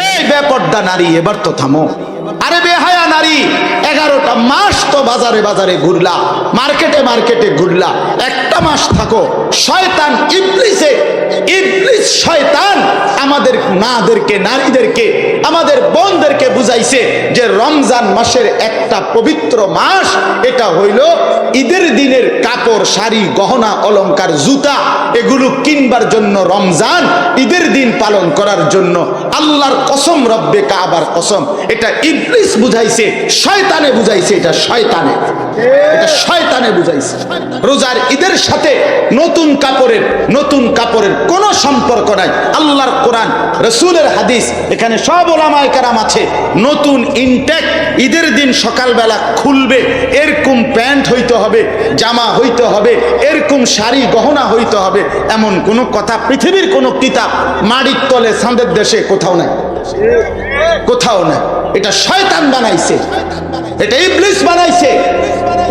এই বেপর্দা নারী, এবার তো থামো। আরে বেহায়া নারী, 11টা মাস তো বাজারে বাজারে ঘুরলা, মার্কেটে মার্কেটে ঘুরলা, একটা মাস থাকো। শয়তান ইবলিস শয়তান আমাদের মাদেরকে, নারীদেরকে, আমাদের বোনদেরকে বুঝাইছে যে রমজান মাসের একটা পবিত্র মাস, এটা হইল ঈদের দিনের কাপড়, শাড়ি, গহনা, অলংকার, জুতা, এগুলো কিনবার জন্য রমজান, ঈদের দিন পালন করার জন্য। আল্লাহর কসম, রব্বে কাবার কসম, এটা ইবলিস বুঝাইছে, শয়তানে বুঝাইছে, এটা শয়তানে বুঝাইছে। রোজার ঈদের সাথে নতুন কাপড়ের কোনো সম্পর্ক নাই। আল্লাহর কোরআন, রাসূলের হাদিস, এখানে সব ওলামায়ে কেরাম আছে। নতুন ইনটেক ঈদের দিন সকালবেলা খুলবে এরকম প্যান্ট হইতে হবে, জামা হইতে হবে, এরকম শাড়ি গহনা হইতে হবে, এমন কোনো কথা পৃথিবীর কোনো কিতাব, মাড়ির তলে চাঁদের দেশে কোথাও নাই, কোথাও নাই। এটা শয়তান বানাইছে, এটা ইবলিস বানাইছে।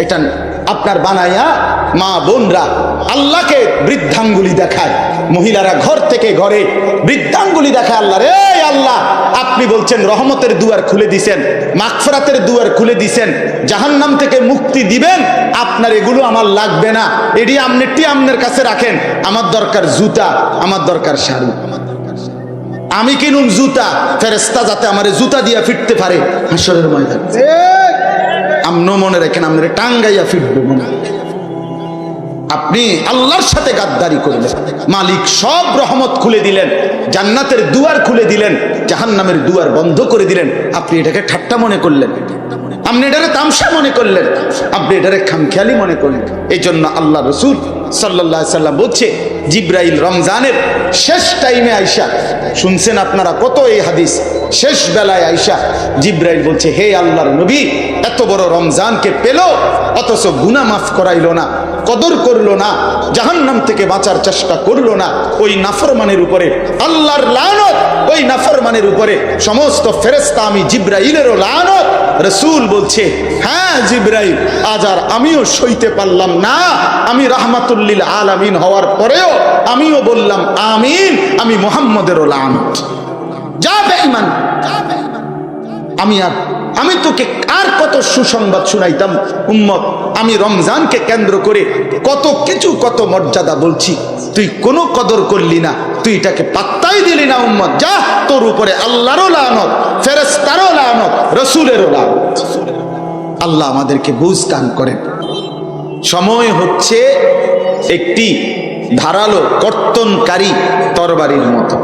এটা আপনার বানাইয়া মা বোনরা আল্লাহকে বৃদ্ধাঙ্গুলি দেখায়, মহিলারা ঘর থেকে ঘরে বৃদ্ধাঙ্গুলি দেখায় আল্লাহ রে। আল্লাহ, আপনি বলছেন রহমতের দুয়ার খুলে দিছেন, মাগফিরাতের দুয়ার খুলে দিছেন, জাহান্নাম থেকে মুক্তি দিবেন, আপনার এগুলো আমার লাগবে না, এটি আপনি আপনার কাছে রাখেন। আমার দরকার জুতা, আমার দরকার শাড়ি। আমি কিনুম জুতা, ফেরেশতা যাতে আমার জুতা দিয়া ফিরতে পারে হাসরের ময়দানে। আমনো মনে রাখেন, আপনার টাঙ্গাইয়া ফিরবে মনে। আপনি আল্লাহর সাথে গাদ্দারি করলেন, মালিক সব রহমত খুলে দিলেন, জান্নাতের দুয়ার খুলে দিলেন, জাহান্নামের দুয়ার বন্ধ করে দিলেন। আপনি এটাকে ঠাট্টা মনে করলেন, আপনি এটারে তামসা মনে করলেন, আপনি এটারে খামখেয়ালি মনে করলেন। এই জন্য আল্লাহ রসুল সাল্লাল্লাহু আলাইহি সাল্লাম বলছে, জিব্রাইল রমজানের শেষ টাইমে আইসা, শুনছেন আপনারা কত এই হাদিস, শেষ বেলায় আইসা জিব্রাইল বলছে, হে আল্লাহর নবী, এত বড় রমজানকে পেল অথচ গুনাহ মাফ করাইলো না, কদর করলো না, জাহান্নাম থেকে বাঁচার চেষ্টা করলো না। ওই নাফরমানের উপরে আল্লাহর লানত, ওই নাফরমানের উপরে সমস্ত ফেরেশতা, আমি জিব্রাইলেরও লানত। রাসূল বলছে, হ্যাঁ জিব্রাইল, আজ আর আমিও সইতে পারলাম না, আমি রাহমাতুল লিল আলামিন হওয়ার পরেও আমিও বললাম আমিন, আমি মুহাম্মদেরও লানত। যা বেঈমান, আমি তোকে আর কত সুসংবাদ শুনাইতাম উম্মত, আমি রমজানকে কেন্দ্র করে কত কিছু, কত মর্যাদা বলছি, তুই কোনো কদর করলি না, তুই এটাকে পাত্তাই দিলি না উম্মত। যা, তোর উপরে আল্লাহরও লানত, ফেরেশতারও লানত, রাসূলেরও লানত। আল্লাহ আমাদেরকে বুঝ দান করেন। সময় হচ্ছে একটি ধারালো কর্তনকারী তরবারির মতো।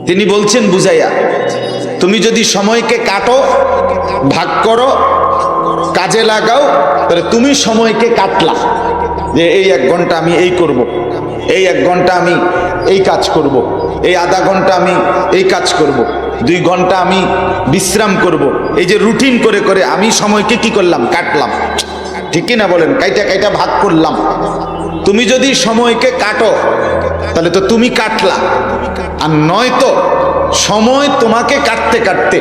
তিনি বলছেন বুঝাইয়া, তুমি যদি সময়কে কাটো, ভাগ করো, কাজে লাগাও, তাহলে তুমি সময়কে কাটলা, যে এই 1 ঘন্টা আমি এই করব, এই 1 ঘন্টা আমি এই কাজ করব, এই আধা ঘন্টা আমি এই কাজ করব, 2 ঘন্টা আমি বিশ্রাম করব। এই যে রুটিন করে করে আমি সময়কে কি করলাম, কাটলাম। ঠিক কি না বলেন? কাইটা কাইটা ভাগ করলাম। তুমি যদি সময়কে কাটো তাহলে তো তুমি কাটলা, আর নয়তো সময় তোমাকে কাটতে কাটতে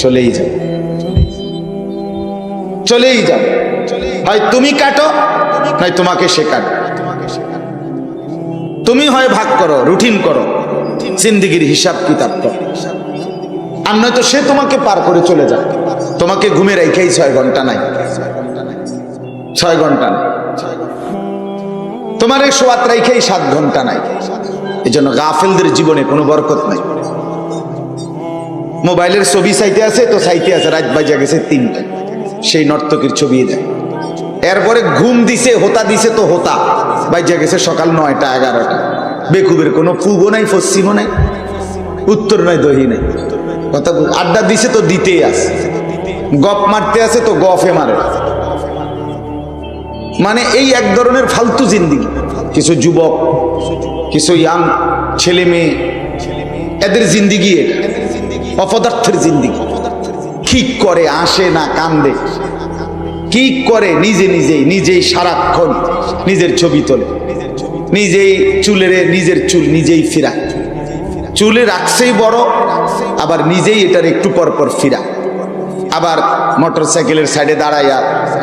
চলেই যাবে, চলেই যাবে। হয় তুমি কাটো, নয় তোমাকে সে কাটে। তুমি হয় ভাগ করো, রুটিন করো, জিন্দেগির হিসাব কিতাব করো, আর নয়তো সে তোমাকে পার করে চলে যায়। তোমাকে ঘুমে রেখেই 6 ঘন্টা নাই, 6 ঘন্টা নাই, তোমার এই সোয়াত রেখেই 7 ঘন্টা নাই। এই জন্য গাফেলদের জীবনে কোনো বরকত নাই। মোবাইলের ছবি চাইতে আছে তো চাইতে আছে, রাত বাজে গেছে 3টা, সেই নর্তকীর ছবি দেয়। এরপরে ঘুম দিছে, হোতা দিছে তো হোতা, বাজে গেছে সকাল 9টা 11টা। বেকুবের কোনো পূর্ব নাই, পশ্চিমও নাই, উত্তর নাই, দহি নাই। কথা আড্ডা দিছে তো দিতেই আছে, গপ মারতে আছে তো গফে মারে। মানে এই এক ধরনের ফালতু জিন্দিগি। কিছু যুবক, কিছু ইয়াং ছেলে মেয়ে, এদের জিন্দিগি এটা অপদার্থের জিন্দিগি। কি করে, আসে না কান্দে, কি করে, নিজেই সারাক্ষণ নিজের ছবি তোলে, নিজেই নিজের চুল নিজেই ফিরা, চুলে রাখছেই বড়, আবার নিজেই এটার একটু পর পর ফিরা, আবার মোটর সাইকেলের সাইডে দাঁড়াইয়া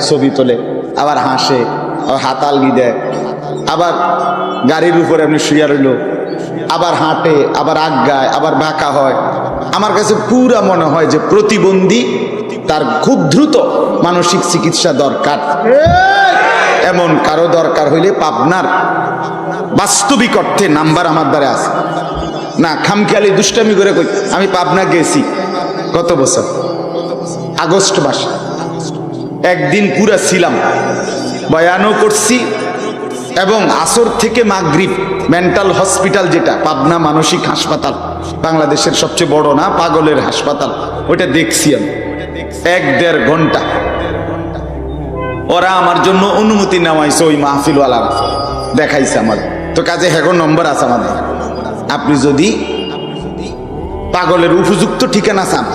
ছবি তোলে, আবার হাসে, হাতালগি দেয়, আবার গাড়ির উপরে আপনি শুয়ে রইল, আবার হাঁটে, আবার আজ্ঞায়, আবার বাঁকা হয়। আমার কাছে পুরা মনে হয় যে প্রতিবন্ধী, তার খুব দ্রুত মানসিক চিকিৎসা দরকার। এমন কারো দরকার হইলে পাবনার বাস্তবিক অর্থে নাম্বার আমার দ্বারা আছে না, খামখেয়ালি দুষ্টামি করে কই। আমি পাবনা গেছি গত বছর আগস্ট মাসে, একদিন পুরা ছিলাম, বয়ানও করছি, এবং আসর থেকে মাগরিব মেন্টাল হসপিটাল, যেটা পাবনা মানসিক হাসপাতাল, বাংলাদেশের সবচেয়ে বড় না পাগলের হাসপাতাল, ওইটা দেখছি আমি 1-1.5 ঘন্টা। ওরা আমার জন্য অনুমতি নেওয়াইছে, ওই মাহফিলওয়ালারা দেখাইছে আমার তো কাজে হ্যাগো নম্বর আছে আমাদের। আপনি যদি পাগলের উপযুক্ত ঠিকানা চান,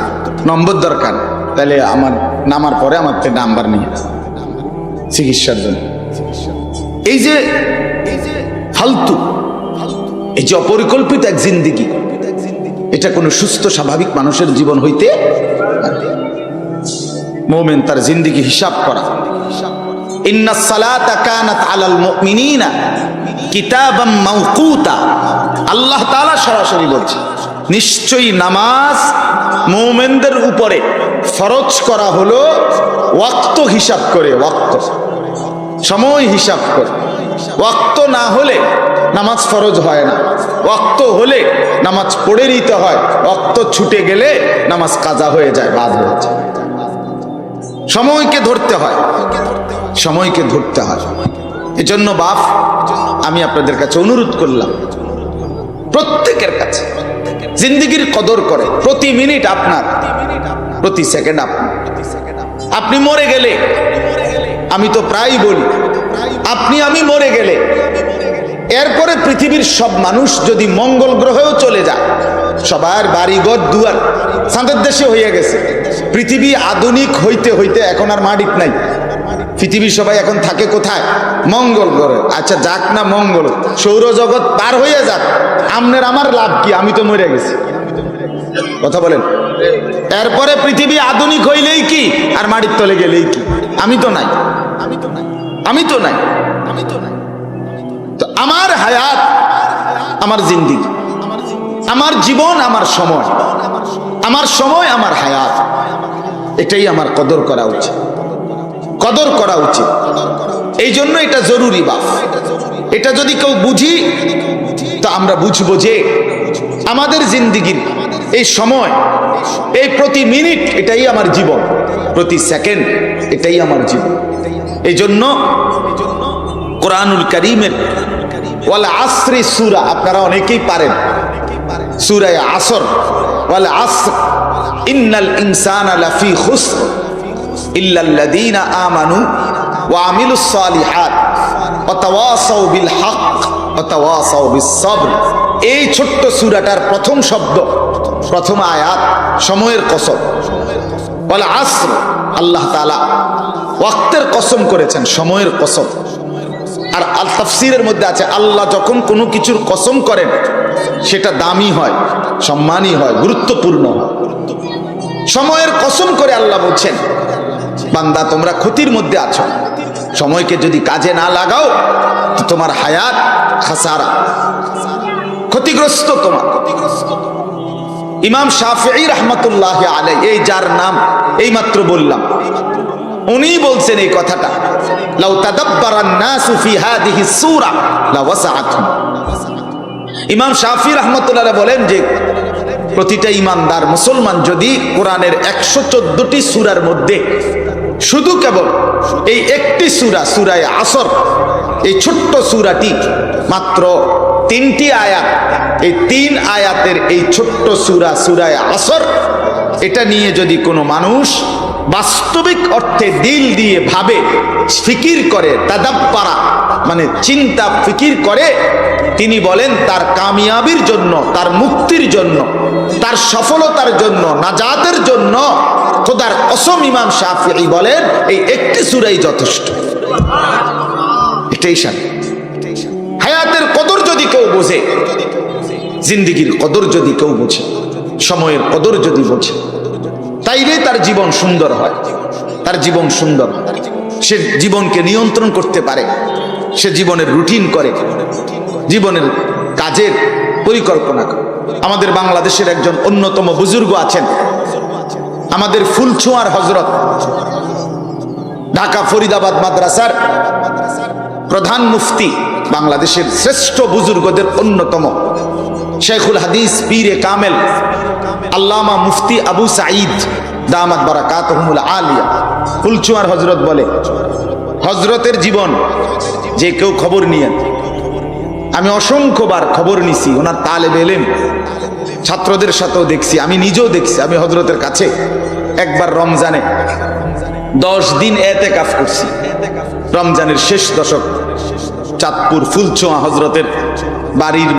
নম্বর দরকার, তাহলে আমার নামার পরে আমার নাম্বার নিয়ে চিকিৎসার জন্য। এই যে ফালতু, এই যে অপরিকল্পিত এক জিন্দিগি, এটা কোনো সুস্থ স্বাভাবিক মানুষের জীবন হইতে পারে। মুমিন তার জিন্দিগি হিসাব করা। ইন্নাস সালাতা কানাত আলাল মুমিনিনা কিতাবাম মাওকুতা, আল্লাহ তাআলা সরাসরি বলছে, নিশ্চয়ই নামাজ মুমিনদের উপরে ফরজ করা হলো ওয়াক্ত হিসাব করে, ওয়াক্ত সময় হিসাব করে। ওয়াক্ত না হলে নামাজ ফরজ হয় না, ওয়াক্ত হলে নামাজ পড়ে নিতে হয়, ওয়াক্ত ছুটে গেলে নামাজ কাজা হয়ে যায়, বাদ হয়ে যায়। সময়কে ধরতে হয়, সময়কে ধরতে হয়। এজন্য বাপ, আমি আপনাদের কাছে অনুরোধ করলাম, প্রত্যেকের কাছে জিন্দিগির কদর করে। প্রতি মিনিট আপনার, প্রতি সেকেন্ড আপনার। আপনি মরে গেলে, আমি তো প্রায় বলি, আপনি আমি মরে গেলে এরপরে পৃথিবীর সব মানুষ যদি মঙ্গল গ্রহেও চলে যায়, সবার বাড়িঘর দুয়ার চাঁদের দেশে হয়ে গেছে, পৃথিবী আধুনিক হইতে হইতে এখন আর মাটিত নাই, পৃথিবীর সবাই এখন থাকে কোথায়? মঙ্গল গ্রহে। আচ্ছা যাক না, মঙ্গল সৌরজগৎ পার হয়ে যাক, আমনের আমার লাভ কি? আমি তো মরে গেছি, কথা বলেন। এরপরে পৃথিবী আধুনিক হইলেই কি, আর মাটির তলে গেলেই কি? আমি তো নাই, আমি তো নাই। তো আমার হায়াত, আমার জিন্দিগি, আমার জীবন, আমার সময়, আমার সময়, আমার হায়াত, এটাই আমার কদর করা উচিত, কদর করা উচিত। এই জন্য এটা জরুরি বাপ। এটা যদি কেউ বুঝি, তো আমরা বুঝবো যে আমাদের জিন্দিগির এই সময়, এই প্রতি মিনিট, এটাই আমার জীবন, প্রতি সেকেন্ড এটাই আমার জীবন। এই জন্য কোরআনুল কারীমের ওয়াল আসরি সূরা আপনারা অনেকেই পারেন, সূরা আসর, ওয়াল আসর ইন্নাল ইনসানা লাফি খুসর ইল্লাল্লাযীনা আমানু ওয়া আমিলুস সালিহাত ওয়া তাওয়াসাউ বিল হক ওয়া তাওয়াসাউ বিস সবর। এই ছোট্ট সূরাটার প্রথম শব্দ, প্রথম আয়াত সময়ের কসম। ওয়াল আসর, আল্লাহ তাআলা ওয়াক্তের কসম করেছেন, সময়ের কসম। আর আল তাফসীরের মধ্যে আছে, আল্লাহ যখন কোনো কিছুর কসম করেন সেটা দামি হয়, সম্মানী হয়, গুরুত্বপূর্ণ হয়। সময়ের কসম করে আল্লাহ বলছেন, বান্দা তোমরা ক্ষতির মধ্যে আছো, সময়কে যদি কাজে না লাগাও তো তোমার হায়াত খাসারা, ক্ষতিগ্রস্ত তোমার। ইমাম শাফিঈ রাহমাতুল্লাহি আলাইহি, এই যার নাম এইমাত্র বললাম, উনি বলছেন এই কথাটা, লাউ তাদাব্বারান নাসু ফি হাদিহি সূরা লাওয়াসআতহুম। ইমাম শাফিঈ রাহমাতুল্লাহ বলেন যে প্রতিটা ইমানদার মুসলমান যদি কোরআনের 114টি সূরার মধ্যে শুধু কেবল এই একটি সূরা, সূরা আসর, এই ছোট্ট সূরাটি মাত্র 3টি আয়াত, এই 3 আয়াতের এই ছোট্ট সূরা, সূরা আসর, এটা নিয়ে যদি কোনো মানুষ বাস্তবিক অর্থে দিল দিয়ে ভাবে, ফিকির করে, তাদাব্বারা মানে চিন্তা ফিকির করে, তিনি বলেন তার কামিয়াবির জন্য, তার মুক্তির জন্য, তার সফলতার জন্য, নাজাতের জন্য খোদার কসম ইমাম শাফিঈ বলেন এই একটি সূরাই যথেষ্ট। এটাই শান। হায়াতের কদর যদি কেউ বোঝে, জিন্দিগির কদর যদি কেউ বোঝে, সময়ের কদর যদি বোঝে, তাইলে তার জীবন সুন্দর হয়, তার জীবন সুন্দর। সে জীবনকে নিয়ন্ত্রণ করতে পারে, সে জীবনের রুটিন করে, জীবনের কাজের পরিকল্পনা করো। আমাদের বাংলাদেশের একজন অন্যতম বুজুর্গ আছেন, আমাদের ফুলছোয়ার হজরত, ঢাকা ফরিদাবাদ মাদ্রাসার প্রধান মুফতি, বাংলাদেশের শ্রেষ্ঠ বুজুর্গদের অন্যতম শেখুল হাদিস পীরে কামেল আল্লামা মুফতি আবু সাঈদ দামাত বারাকাতুহুমুল আলিয়া ফুলচুয়ার হজরত বলে, হজরতের জীবন যে কেউ খবর নিয়েন, আমি অসংখ্যবার খবর নিছি, ওনার তালেবে ইলম ছাত্রদের সাথেও দেখছি, আমি নিজেও দেখছি। আমি হজরতের কাছে একবার রমজানে 10 দিন এতেকাফ করছি, রমজানের শেষ দশক, চাঁদপুর ফুলছোয়া হজরতের বাড়ির